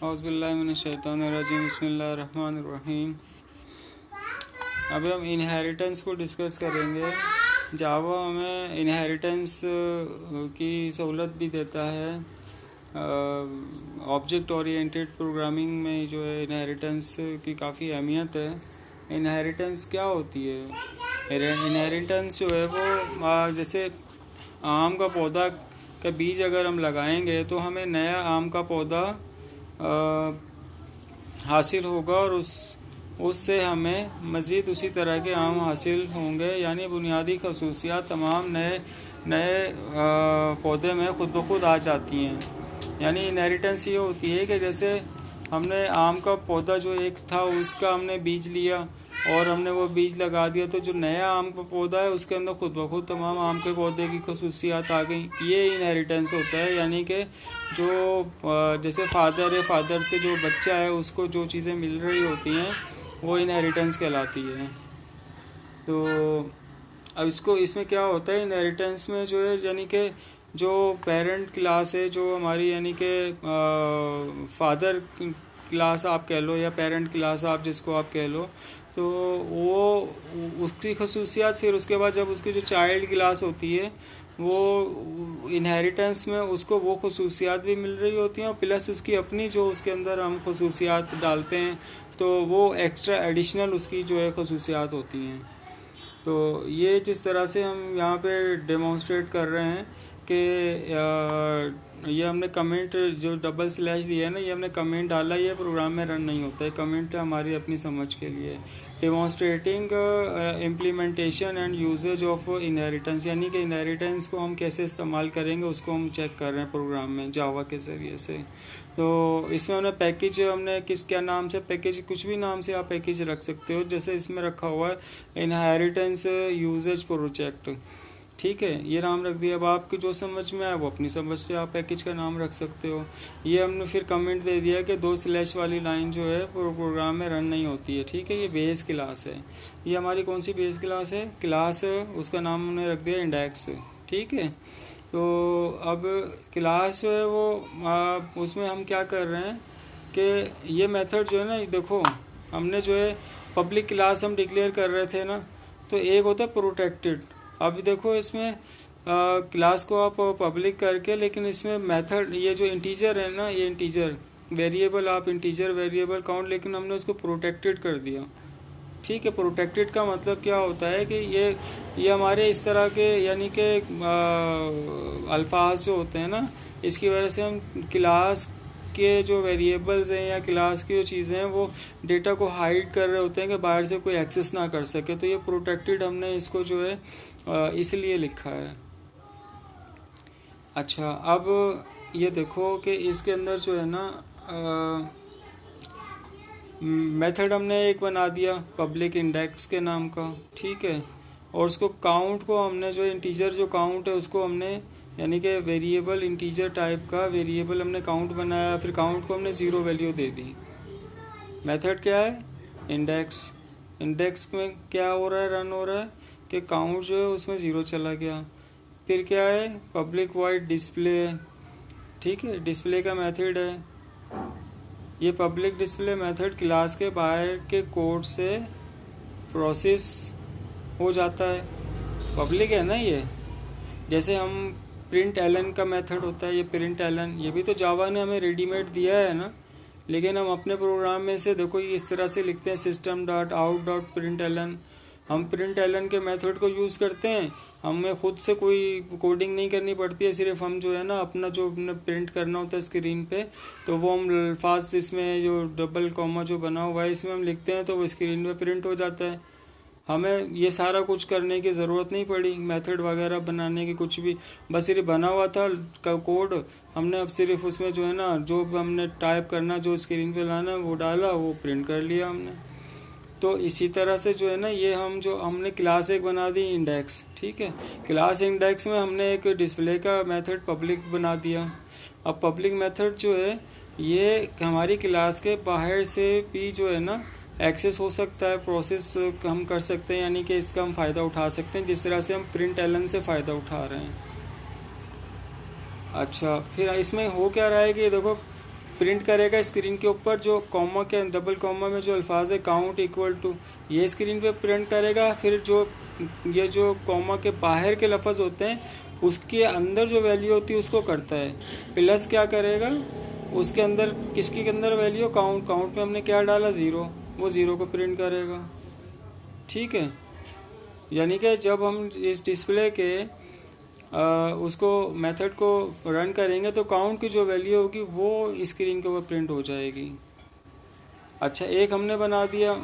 औज़ुबिल्लाहिमिनश्शैतानिर्रजीम बिस्मिल्लाहिर्रहमानिर्रहीम। अभी हम इनहेरिटेंस को डिस्कस करेंगे। जावा हमें इनहेरिटेंस की सहूलत भी देता है। ऑब्जेक्ट ओरिएंटेड प्रोग्रामिंग में जो है इनहेरिटेंस की काफ़ी अहमियत है। इनहेरिटेंस क्या होती है? इनहेरिटेंस जो है वो जैसे आम का पौधा का बीज अगर हम लगाएंगे तो हमें नया आम का पौधा हासिल होगा और उससे हमें मज़ीद उसी तरह के आम हासिल होंगे। यानी बुनियादी खसूसियात तमाम नए पौधे में खुद ब खुद आ जाती हैं। यानी इनहेरिटेंस ये होती है कि जैसे हमने आम का पौधा जो एक था उसका हमने बीज लिया और हमने वो बीज लगा दिया, तो जो नया आम का पौधा है उसके अंदर खुद ब खुद तमाम आम के पौधे की खसूसियात आ गई। ये इनहेरिटेंस होता है। यानी कि जो जैसे फादर से जो बच्चा है उसको जो चीज़ें मिल रही होती हैं वो इनहेरिटेंस कहलाती है। तो अब इसमें क्या होता है, इनहेरिटेंस में जो है यानी कि जो पेरेंट क्लास है जो हमारी यानी कि फादर क्लास आप कह लो या पेरेंट क्लास आप जिसको आप कह लो, तो वो उसकी खसूसियात फिर उसके बाद जब उसकी जो चाइल्ड क्लास होती है वो इनहेरिटेंस में उसको वो खसूसियात भी मिल रही होती हैं और प्लस उसकी अपनी जो उसके अंदर हम खसूसियात डालते हैं तो वो एक्स्ट्रा एडिशनल उसकी जो है खसूसियात होती हैं। तो ये जिस तरह से हम यहाँ पे डेमोन्स्ट्रेट कर रहे हैं कि ये हमने कमेंट जो डबल स्लैश दिया है ना, ये हमने कमेंट डाला, ये प्रोग्राम में रन नहीं होता है। कमेंट हमारी अपनी समझ के लिए। Demonstrating implementation and usages of inheritance, यानी कि इनहेरिटेंस को हम कैसे इस्तेमाल करेंगे उसको हम चेक कर रहे हैं प्रोग्राम में जावा के ज़रिए से। तो इसमें हमने पैकेज हमने क्या नाम से पैकेज, कुछ भी नाम से आप पैकेज रख सकते हो। जैसे इसमें रखा हुआ है इनहेरिटेंस यूजेज प्रोजेक्ट, ठीक है, ये नाम रख दिया। अब आपकी जो समझ में आए वो अपनी समझ से आप पैकेज का नाम रख सकते हो। ये हमने फिर कमेंट दे दिया कि 2 स्लैश वाली लाइन जो है प्रोग्राम में रन नहीं होती है, ठीक है। ये बेस क्लास है। ये हमारी कौन सी बेस क्लास है? क्लास उसका नाम हमने रख दिया इंडेक्स, ठीक है। तो अब क्लास जो है वो उसमें हम क्या कर रहे हैं कि ये मेथड जो है ना, देखो हमने जो है पब्लिक क्लास हम डिक्लेयर कर रहे थे ना, तो एक होता है प्रोटेक्टेड। अब देखो इसमें क्लास को आप पब्लिक करके, लेकिन इसमें मेथड ये जो इंटीजर है ना, ये इंटीजर वेरिएबल आप इंटीजर वेरिएबल काउंट, लेकिन हमने उसको प्रोटेक्टेड कर दिया, ठीक है। प्रोटेक्टेड का मतलब क्या होता है कि ये हमारे इस तरह के यानी कि अल्फाज जो होते हैं ना, इसकी वजह से हम क्लास के जो वेरिएबल्स हैं या क्लास की जो चीज़ें हैं वो डेटा को हाइड कर रहे होते हैं कि बाहर से कोई एक्सेस ना कर सके। तो ये प्रोटेक्टेड हमने इसको जो है इसलिए लिखा है। अच्छा, अब ये देखो कि इसके अंदर जो है ना मेथड हमने एक बना दिया पब्लिक इंडेक्स के नाम का, ठीक है। और उसको काउंट को हमने जो इंटीजर जो काउंट है उसको हमने यानी कि वेरिएबल इंटीजर टाइप का वेरिएबल हमने काउंट बनाया, फिर काउंट को हमने 0 वैल्यू दे दी। मेथड क्या है? इंडेक्स। इंडेक्स में क्या हो रहा है, रन हो रहा है कि काउंट जो है उसमें 0 चला गया। फिर क्या है? पब्लिक वॉइड डिस्प्ले है, ठीक है, डिस्प्ले का मेथड है। ये पब्लिक डिस्प्ले मेथड क्लास के बाहर के कोड से प्रोसेस हो जाता है, पब्लिक है ना ये। जैसे हम प्रिंट एलन का मेथड होता है, ये प्रिंट एलन, ये भी तो जावा ने हमें रेडीमेड दिया है ना, लेकिन हम अपने प्रोग्राम में से देखो ये इस तरह से लिखते हैं system dot out dot println. हम प्रिंट एलन के मेथड को यूज़ करते हैं, हमें खुद से कोई कोडिंग नहीं करनी पड़ती है, सिर्फ हम जो है ना अपना जो प्रिंट करना होता है स्क्रीन पे, तो वो हम अल्फाज इसमें जो डबल कॉमा जो बना हुआ है इसमें हम लिखते हैं तो वो स्क्रीन पे प्रिंट हो जाता है। हमें ये सारा कुछ करने की ज़रूरत नहीं पड़ी, मेथड वगैरह बनाने की कुछ भी, बस सिर्फ बना हुआ था कोड। हमने अब सिर्फ उसमें जो है ना जो हमने टाइप करना जो स्क्रीन पे लाना वो डाला, वो प्रिंट कर लिया हमने। तो इसी तरह से जो है ना ये हमने क्लास एक बना दी इंडेक्स, ठीक है। क्लास इंडेक्स में हमने एक डिस्प्ले का मेथड पब्लिक बना दिया। अब पब्लिक मेथड जो है ये हमारी क्लास के बाहर से भी जो है ना एक्सेस हो सकता है, प्रोसेस हम कर सकते हैं, यानी कि इसका हम फ़ायदा उठा सकते हैं जिस तरह से हम प्रिंट एलन से फ़ायदा उठा रहे हैं। अच्छा, फिर इसमें हो क्या रहा है कि देखो प्रिंट करेगा स्क्रीन के ऊपर जो कॉमा के डबल कॉमा में जो अल्फाज है काउंट इक्वल टू, ये स्क्रीन पे प्रिंट करेगा। फिर जो ये जो कॉमा के बाहर के लफ्ज़ होते हैं उसके अंदर जो वैल्यू होती है उसको करता है। प्लस क्या करेगा, उसके अंदर किसके अंदर वैल्यू काउंट, काउंट में हमने क्या डाला 0, वो 0 को प्रिंट करेगा। ठीक है, यानी कि जब हम इस डिस्प्ले के उसको मेथड को रन करेंगे तो काउंट की जो वैल्यू होगी वो स्क्रीन के ऊपर प्रिंट हो जाएगी। अच्छा, एक हमने बना दिया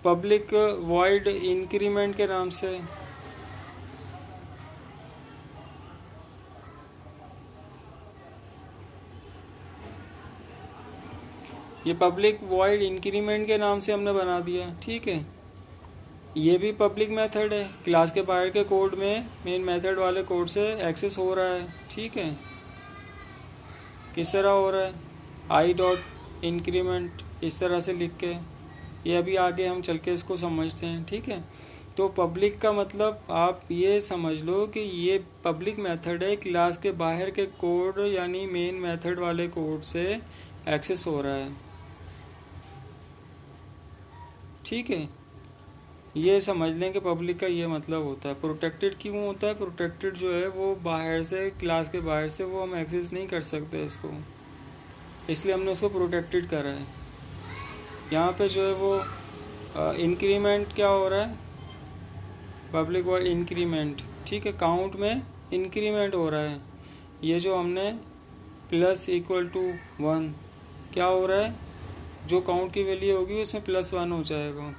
पब्लिक वॉइड इंक्रीमेंट के नाम से। ये पब्लिक वॉइड इंक्रीमेंट के नाम से हमने बना दिया। ठीक है, ये भी पब्लिक मेथड है, क्लास के बाहर के कोड में मेन मेथड वाले कोड से एक्सेस हो रहा है। ठीक है, किस तरह हो रहा है, आई डॉट इंक्रीमेंट इस तरह से लिख के, ये अभी आगे हम चल के इसको समझते हैं। ठीक है, तो पब्लिक का मतलब आप ये समझ लो कि ये पब्लिक मेथड है, क्लास के बाहर के कोड यानी मेन मेथड वाले कोड से एक्सेस हो रहा है। ठीक है, ये समझ लें कि पब्लिक का ये मतलब होता है। प्रोटेक्टेड क्यों होता है, प्रोटेक्टेड जो है वो बाहर से, क्लास के बाहर से वो हम एक्सेस नहीं कर सकते इसको, इसलिए हमने उसको प्रोटेक्टेड करा है। यहाँ पे जो है वो इंक्रीमेंट क्या हो रहा है, पब्लिक वर्ड इंक्रीमेंट। ठीक है, काउंट में इंक्रीमेंट हो रहा है। ये जो हमने प्लस इक्वल टू 1 क्या हो रहा है, जो काउंट की वैल्यू होगी उसमें +1 हो जाएगा।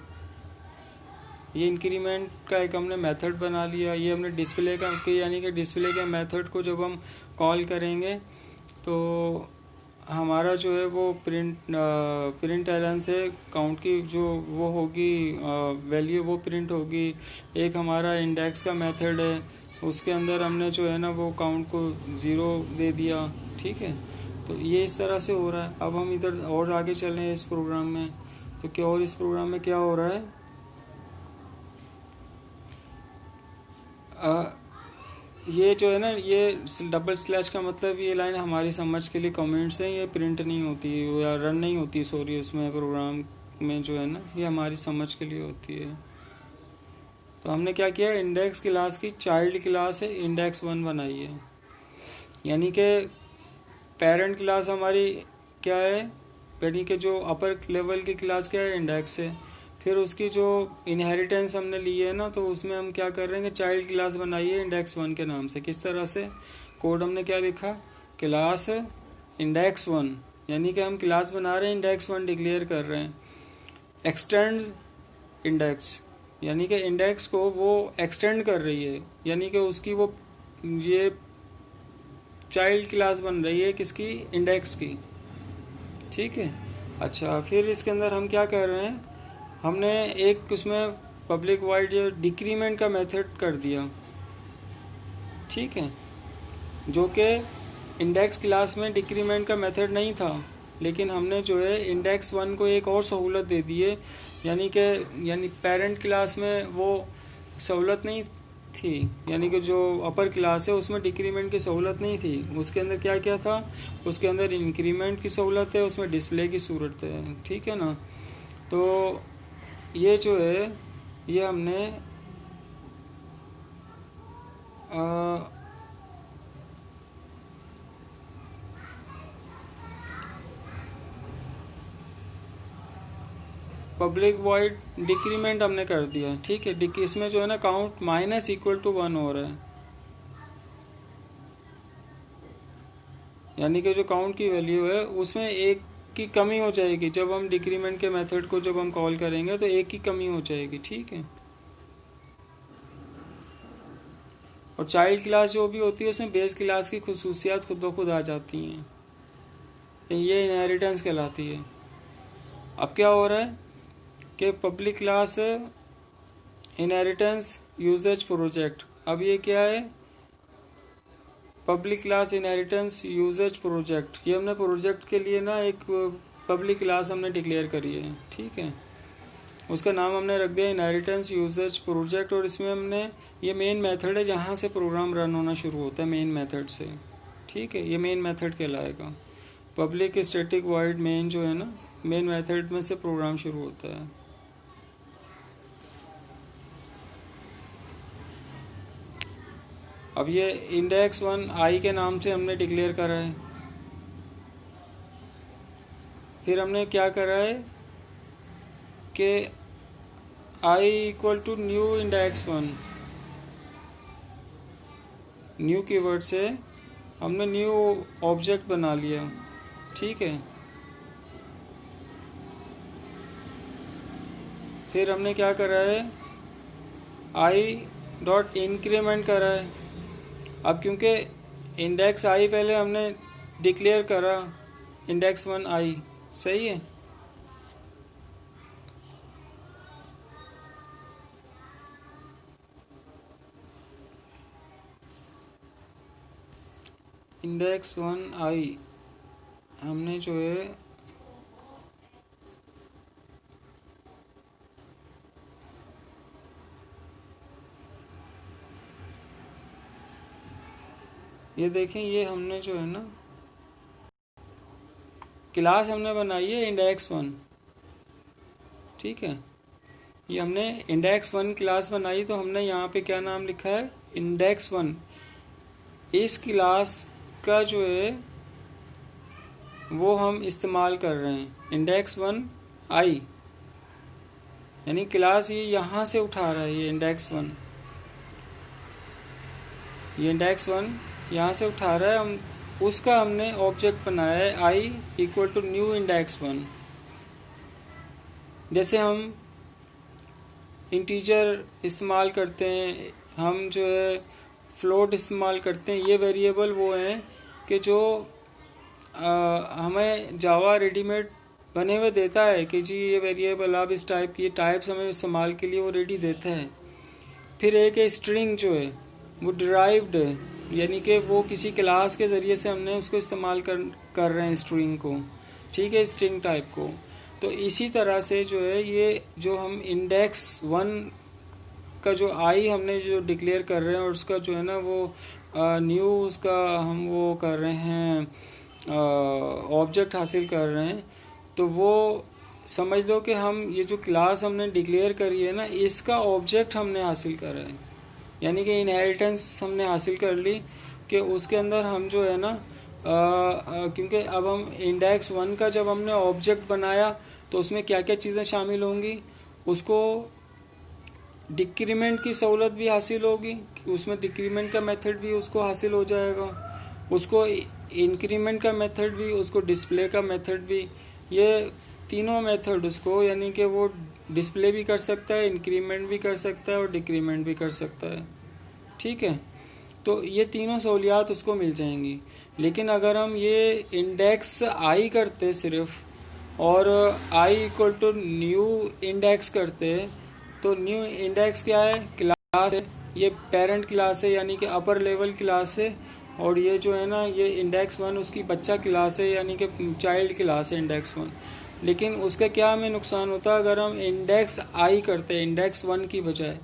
ये इंक्रीमेंट का एक हमने मेथड बना लिया। ये हमने डिस्प्ले का, यानी कि डिस्प्ले के मेथड को जब हम कॉल करेंगे तो हमारा जो है वो प्रिंट एलन से काउंट की जो वो होगी वैल्यू वो प्रिंट होगी। एक हमारा इंडेक्स का मेथड है, उसके अंदर हमने जो है ना वो काउंट को 0 दे दिया। ठीक है, तो ये इस तरह से हो रहा है। अब हम इधर और आगे चलें इस प्रोग्राम में, तो क्या और इस प्रोग्राम में क्या हो रहा है, ये जो है ना ये डबल स्लैश का मतलब ये लाइन हमारी समझ के लिए कमेंट्स हैं, ये प्रिंट नहीं होती या रन नहीं होती, सॉरी, उसमें प्रोग्राम में जो है ना ये हमारी समझ के लिए होती है। तो हमने क्या किया, इंडेक्स क्लास की चाइल्ड क्लास है index1 बनाई है, यानी कि पेरेंट क्लास हमारी क्या है, यानी कि जो अपर लेवल की क्लास क्या है, इंडेक्स है। फिर उसकी जो इनहेरिटेंस हमने ली है ना, तो उसमें हम क्या कर रहे हैं कि चाइल्ड क्लास बनाई है index1 के नाम से। किस तरह से, कोड हमने क्या लिखा, क्लास index1, यानी कि हम क्लास बना रहे हैं, index1 डिक्लेयर कर रहे हैं। एक्सटेंड इंडेक्स, यानी कि इंडेक्स को वो एक्सटेंड कर रही है, यानी कि उसकी वो ये चाइल्ड क्लास बन रही है किसकी, इंडेक्स की। ठीक है, अच्छा, फिर इसके अंदर हम क्या कर रहे हैं, हमने एक उसमें पब्लिक वाइड डिक्रीमेंट का मेथड कर दिया। ठीक है, जो कि इंडेक्स क्लास में डिक्रीमेंट का मेथड नहीं था, लेकिन हमने जो है index1 को एक और सहूलत दे दी है, यानी पेरेंट क्लास में वो सहूलत नहीं थी, यानी कि जो अपर क्लास है उसमें डिक्रीमेंट की सहूलत नहीं थी। उसके अंदर क्या क्या था, उसके अंदर इंक्रीमेंट की सहूलत है, उसमें डिस्प्ले की सूरत है। ठीक है ना, तो ये जो है ये हमने पब्लिक वॉइड डिक्रीमेंट हमने कर दिया। ठीक है, इसमें जो है ना काउंट -=1 हो रहा है, यानी कि जो काउंट की वैल्यू है उसमें 1 की कमी हो जाएगी। जब हम डिक्रीमेंट के मेथड को जब हम कॉल करेंगे तो 1 की कमी हो जाएगी। ठीक है, और चाइल्ड क्लास जो भी होती है उसमें बेस क्लास की खुसूसियात खुद ब खुद आ जाती हैं, ये इनहेरिटेंस कहलाती है। अब क्या हो रहा है कि public class inheritance usages project, अब ये क्या है, public class inheritance usages project, ये हमने प्रोजेक्ट के लिए ना एक पब्लिक क्लास हमने डिक्लेयर करी है। ठीक है, उसका नाम हमने रख दिया इनहेरिटेंस यूजेज प्रोजेक्ट, और इसमें हमने ये मेन मेथड है जहाँ से प्रोग्राम रन होना शुरू होता है, मेन मेथड से। ठीक है, ये मेन मेथड कहलाएगा। पब्लिक स्टैटिक वॉइड मेन जो है ना, मेन मेथड में से प्रोग्राम शुरू होता है। अब ये इंडेक्स 1 आई के नाम से हमने डिक्लेयर करा है। फिर हमने क्या करा है कि i equal to new index 1, new keyword से हमने न्यू ऑब्जेक्ट बना लिया। ठीक है, फिर हमने क्या करा है, आई डॉट इंक्रीमेंट करा है। अब क्योंकि इंडेक्स आई पहले हमने डिक्लेयर करा, इंडेक्स 1 आई, सही है। इंडेक्स 1 आई हमने जो है ये देखें, ये हमने जो है ना क्लास हमने बनाई है इंडेक्स 1। ठीक है, ये हमने इंडेक्स 1 क्लास बनाई, तो हमने यहाँ पे क्या नाम लिखा है, इंडेक्स 1। इस क्लास का जो है वो हम इस्तेमाल कर रहे हैं, इंडेक्स 1 आई, यानी क्लास ये यहाँ से उठा रहा है, ये इंडेक्स 1, ये इंडेक्स 1 यहाँ से उठा रहा है। हम उसका हमने ऑब्जेक्ट बनाया है आई इक्वल टू न्यू इंडेक्स 1। जैसे हम इंटीजर इस्तेमाल करते हैं, हम जो है फ्लोट इस्तेमाल करते हैं, ये वेरिएबल वो हैं कि जो हमें जावा रेडीमेड बने हुए देता है कि जी ये वेरिएबल आप इस टाइप की, टाइप्स हमें इस्तेमाल के लिए वो रेडी देता है। फिर एक स्ट्रिंग जो है वो डिराइव्ड है, यानी कि वो किसी क्लास के ज़रिए से हमने उसको इस्तेमाल कर रहे हैं स्ट्रिंग को। ठीक है, स्ट्रिंग टाइप को। तो इसी तरह से जो है ये जो हम इंडेक्स 1 का जो आई हमने जो डिक्लेयर कर रहे हैं और उसका जो है ना वो न्यू उसका हम वो कर रहे हैं, ऑब्जेक्ट हासिल कर रहे हैं, तो वो समझ लो कि हम ये जो क्लास हमने डिक्लेयर करी है ना, इसका ऑब्जेक्ट हमने हासिल करा है, यानी कि इनहेरिटेंस हमने हासिल कर ली कि उसके अंदर हम जो है ना क्योंकि अब हम इंडेक्स 1 का जब हमने ऑब्जेक्ट बनाया तो उसमें क्या क्या चीज़ें शामिल होंगी, उसको डिक्रीमेंट की सहूलत भी हासिल होगी, उसमें डिक्रीमेंट का मेथड भी उसको हासिल हो जाएगा, उसको इंक्रीमेंट का मेथड भी, उसको डिस्प्ले का मेथड भी, ये तीनों मेथड उसको, यानी कि वो डिस्प्ले भी कर सकता है, इंक्रीमेंट भी कर सकता है और डिक्रीमेंट भी कर सकता है। ठीक है, तो ये तीनों सहूलियात उसको मिल जाएंगी। लेकिन अगर हम ये इंडेक्स आई करते सिर्फ और आई इक्वल टू न्यू इंडेक्स करते, तो न्यू इंडेक्स क्या है, क्लास है, ये पेरेंट क्लास है यानी कि अपर लेवल क्लास है, और ये जो है ना ये इंडेक्स 1 उसकी बच्चा क्लास है यानी कि चाइल्ड क्लास है इंडेक्स 1। लेकिन उसका क्या हमें नुकसान होता है अगर हम इंडेक्स आई करते हैं इंडेक्स 1 की बजाय,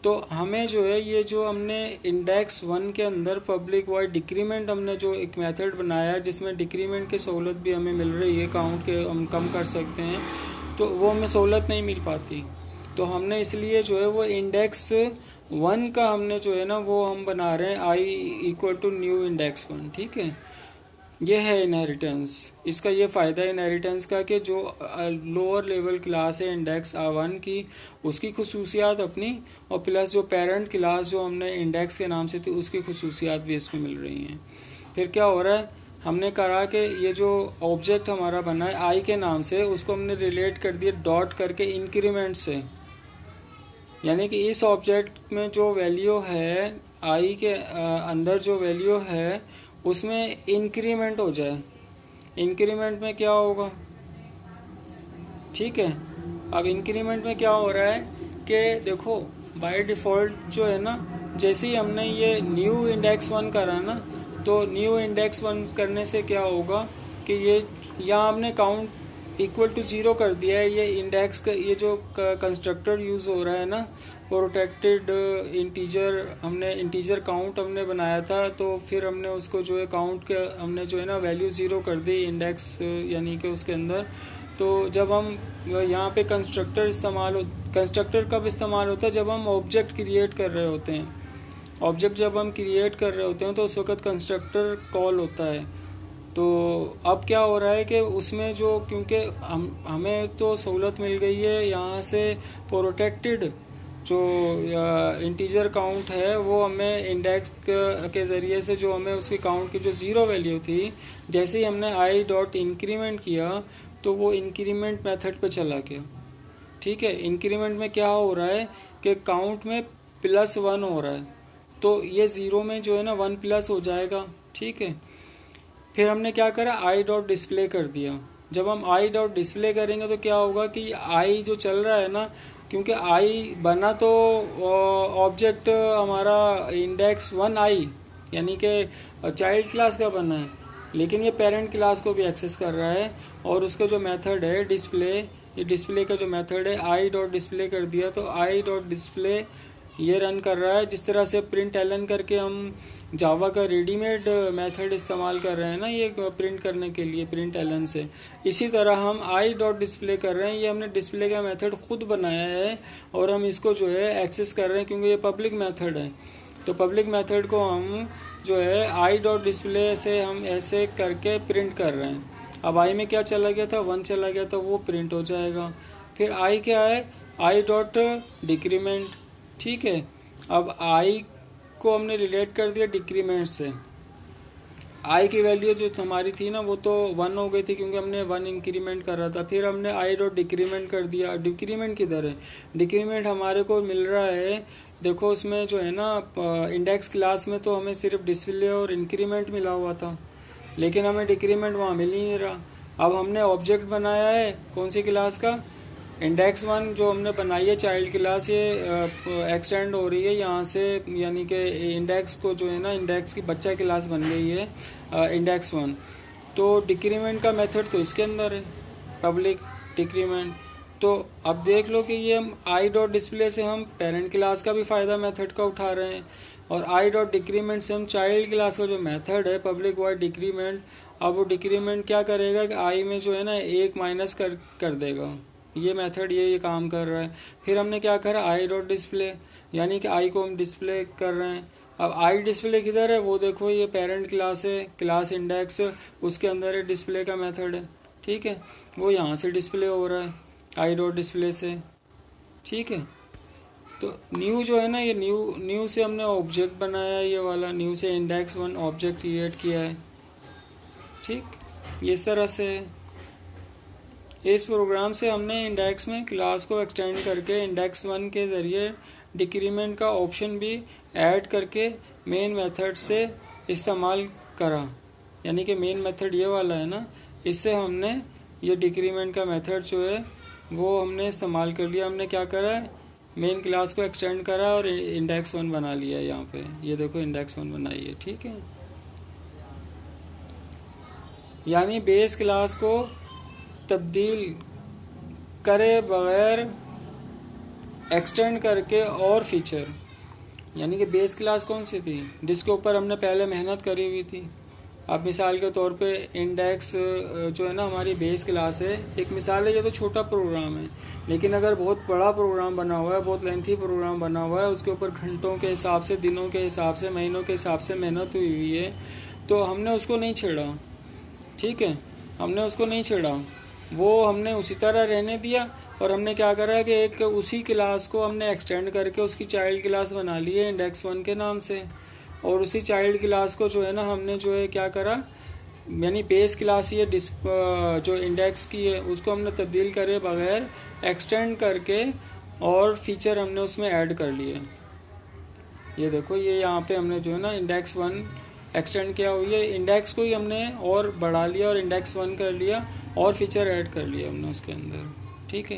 तो हमें जो है ये जो हमने इंडेक्स 1 के अंदर पब्लिक वॉइड डिक्रीमेंट हमने जो एक मेथड बनाया है जिसमें डिक्रीमेंट की सहूलत भी हमें मिल रही है, काउंट के हम कम कर सकते हैं, तो वो हमें सहूलत नहीं मिल पाती। तो हमने इसलिए जो है वो इंडेक्स 1 का हमने जो है ना वो हम बना रहे हैं आई इक्वल टू न्यू इंडेक्स 1। ठीक है, ये है इनहेरिटेंस। इसका ये फ़ायदा है इनहेरिटेंस का कि जो लोअर लेवल क्लास है इंडेक्स 1 की, उसकी खुसूसियात अपनी, और प्लस जो पेरेंट क्लास जो हमने इंडेक्स के नाम से थी उसकी खुसूसियात भी इसको मिल रही हैं। फिर क्या हो रहा है, हमने करा कि ये जो ऑब्जेक्ट हमारा बना है आई के नाम से, उसको हमने रिलेट कर दिया डॉट करके इंक्रीमेंट से, यानी कि इस ऑब्जेक्ट में जो वैल्यू है आई के अंदर जो वैल्यू है उसमें इंक्रीमेंट हो जाए। इंक्रीमेंट में क्या होगा, ठीक है, अब इंक्रीमेंट में क्या हो रहा है कि देखो बाय डिफ़ॉल्ट जो है ना, जैसे ही हमने ये न्यू इंडेक्स 1 करा ना, तो न्यू इंडेक्स 1 करने से क्या होगा कि ये यहाँ हमने काउंट इक्वल टू ज़ीरो कर दिया है। ये इंडेक्स का ये जो कंस्ट्रक्टर यूज़ हो रहा है ना, प्रोटेक्टेड इंटीजर, हमने इंटीजर काउंट हमने बनाया था, तो फिर हमने उसको जो है काउंट के हमने जो है ना वैल्यू ज़ीरो कर दी इंडेक्स यानी कि उसके अंदर। तो जब हम यहाँ पे कंस्ट्रक्टर कब इस्तेमाल होता है? जब हम ऑब्जेक्ट क्रिएट कर रहे होते हैं। ऑब्जेक्ट जब हम क्रिएट कर रहे होते हैं तो उस वक्त कंस्ट्रक्टर कॉल होता है। तो अब क्या हो रहा है कि उसमें जो, क्योंकि हमें तो सहूलत मिल गई है यहाँ से, प्रोटेक्टेड जो इंटीजर काउंट है वो हमें इंडेक्स के ज़रिए से जो हमें उसकी काउंट की जो ज़ीरो वैल्यू थी, जैसे ही हमने आई डॉट इंक्रीमेंट किया तो वो इंक्रीमेंट मेथड पे चला गया। ठीक है, इंक्रीमेंट में क्या हो रहा है कि काउंट में +1 हो रहा है, तो ये ज़ीरो में जो है ना 1 प्लस हो जाएगा। ठीक है, फिर हमने क्या करा, आई डॉट डिस्प्ले कर दिया। जब हम आई डॉट डिस्प्ले करेंगे तो क्या होगा कि आई जो चल रहा है ना, क्योंकि आई बना तो ऑब्जेक्ट हमारा इंडेक्स 1 आई यानी कि चाइल्ड क्लास का बना है, लेकिन ये पेरेंट क्लास को भी एक्सेस कर रहा है। और उसका जो मेथड है डिस्प्ले, ये डिस्प्ले का जो मेथड है आई डॉट डिस्प्ले कर दिया, तो आई डॉट डिस्प्ले ये रन कर रहा है। जिस तरह से प्रिंट एलन करके हम जावा का रेडीमेड मेथड इस्तेमाल कर रहे हैं ना ये प्रिंट करने के लिए प्रिंट एलन से, इसी तरह हम आई डॉट डिस्प्ले कर रहे हैं। ये हमने डिस्प्ले का मेथड खुद बनाया है और हम इसको जो है एक्सेस कर रहे हैं, क्योंकि ये पब्लिक मेथड है। तो पब्लिक मेथड को हम जो है आई डॉट डिस्प्ले से हम ऐसे करके प्रिंट कर रहे हैं। अब आई में क्या चला गया था, 1 चला गया था, वो प्रिंट हो जाएगा। फिर आई क्या है, आई डॉट डिक्रीमेंट। ठीक है, अब आई को हमने रिलेट कर दिया डिक्रीमेंट से। आई की वैल्यू जो हमारी थी ना वो तो 1 हो गई थी, क्योंकि हमने 1 इंक्रीमेंट कर रहा था। फिर हमने आई डॉट डिक्रीमेंट कर दिया। डिक्रीमेंट किधर है, डिक्रीमेंट हमारे को मिल रहा है, देखो उसमें जो है ना इंडेक्स क्लास में तो हमें सिर्फ डिस्प्ले और इंक्रीमेंट मिला हुआ था, लेकिन हमें डिक्रीमेंट वहाँ मिल ही नहीं रहा। अब हमने ऑब्जेक्ट बनाया है कौन सी क्लास का, इंडेक्स 1 जो हमने बनाई है चाइल्ड क्लास, ये एक्सटेंड हो रही है यहाँ से, यानी कि इंडेक्स को जो है ना इंडेक्स की बच्चा क्लास बन गई है इंडेक्स 1। तो डिक्रीमेंट का मेथड तो इसके अंदर है, पब्लिक डिक्रीमेंट। तो अब देख लो कि ये हम आई डॉट डिस्प्ले से हम पेरेंट क्लास का भी फ़ायदा मेथड का उठा रहे हैं, और आई डॉट डिक्रीमेंट से हम चाइल्ड क्लास का जो मेथड है पब्लिक वाइड डिक्रीमेंट, अब वो डिक्रीमेंट क्या करेगा कि आई में जो है ना 1 माइनस कर देगा। ये मेथड ये काम कर रहा है। फिर हमने क्या करा, आई डॉट डिस्प्ले, यानी कि आई को हम डिस्प्ले कर रहे हैं। अब आई डिस्प्ले किधर है, वो देखो ये पेरेंट क्लास है, क्लास इंडेक्स, उसके अंदर है डिस्प्ले का मेथड है। ठीक है, वो यहाँ से डिस्प्ले हो रहा है आई डॉट डिस्प्ले से। ठीक है, तो न्यू जो है ना, ये न्यू से हमने ऑब्जेक्ट बनाया है, ये वाला न्यू से इंडेक्स 1 ऑब्जेक्ट क्रिएट किया है। ठीक, ये इस तरह से है। इस प्रोग्राम से हमने इंडेक्स में क्लास को एक्सटेंड करके इंडेक्स 1 के ज़रिए डिक्रीमेंट का ऑप्शन भी ऐड करके मेन मेथड से इस्तेमाल करा, यानी कि मेन मेथड ये वाला है ना, इससे हमने ये डिक्रीमेंट का मेथड जो है वो हमने इस्तेमाल कर लिया। हमने क्या करा, मेन क्लास को एक्सटेंड करा और इंडेक्स 1 बना लिया। यहाँ पे ये देखो इंडेक्स 1 बनाई है। ठीक है, यानी बेस क्लास को तब्दील करे बगैर एक्सटेंड करके और फीचर, यानी कि बेस क्लास कौन सी थी जिसके ऊपर हमने पहले मेहनत करी हुई थी। अब मिसाल के तौर पे इंडेक्स जो है ना हमारी बेस क्लास है, एक मिसाल है, ये तो छोटा प्रोग्राम है, लेकिन अगर बहुत बड़ा प्रोग्राम बना हुआ है, बहुत लेंथी प्रोग्राम बना हुआ है, उसके ऊपर घंटों के हिसाब से, दिनों के हिसाब से, महीनों के हिसाब से मेहनत हुई हुई है, तो हमने उसको नहीं छेड़ा। ठीक है, हमने उसको नहीं छेड़ा, वो हमने उसी तरह रहने दिया। और हमने क्या करा कि एक उसी क्लास को हमने एक्सटेंड करके उसकी चाइल्ड क्लास बना ली है इंडेक्स 1 के नाम से, और उसी चाइल्ड क्लास को जो है ना हमने जो है क्या करा, यानी बेस क्लास ये जो इंडेक्स की है उसको हमने तब्दील करे बगैर एक्सटेंड करके और फीचर हमने उसमें ऐड कर लिए। ये देखो, ये यहाँ पे हमने जो है ना इंडेक्स 1 एक्सटेंड किया हुई है, इंडेक्स को ही हमने और बढ़ा लिया और इंडेक्स 1 कर लिया और फीचर ऐड कर लिया हमने उसके अंदर। ठीक है,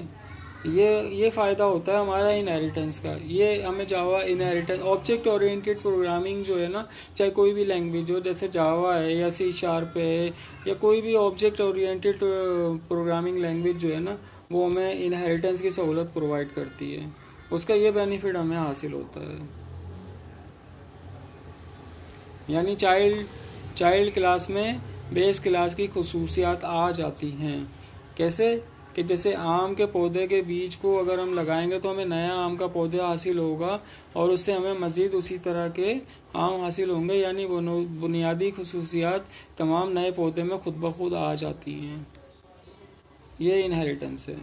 ये फ़ायदा होता है हमारा इनहेरिटेंस का। ये हमें जावा इनहेरिटेंस ऑब्जेक्ट ओरिएंटेड प्रोग्रामिंग जो है ना, चाहे कोई भी लैंग्वेज हो, जैसे जावा है या सी शार्प है या कोई भी ऑब्जेक्ट ओरिएंटेड प्रोग्रामिंग लैंग्वेज जो है ना, वो हमें इनहेरिटेंस की सहूलत प्रोवाइड करती है। उसका ये बेनिफिट हमें हासिल होता है। यानी चाइल्ड चाइल्ड क्लास में बेस क्लास की खसूसियात आ जाती हैं। कैसे? कि जैसे आम के पौधे के बीज को अगर हम लगाएंगे तो हमें नया आम का पौधा हासिल होगा और उससे हमें मज़ीद उसी तरह के आम हासिल होंगे। यानी बुनियादी खसूसियात तमाम नए पौधे में खुद ब खुद आ जाती हैं। ये इनहेरिटेंस है।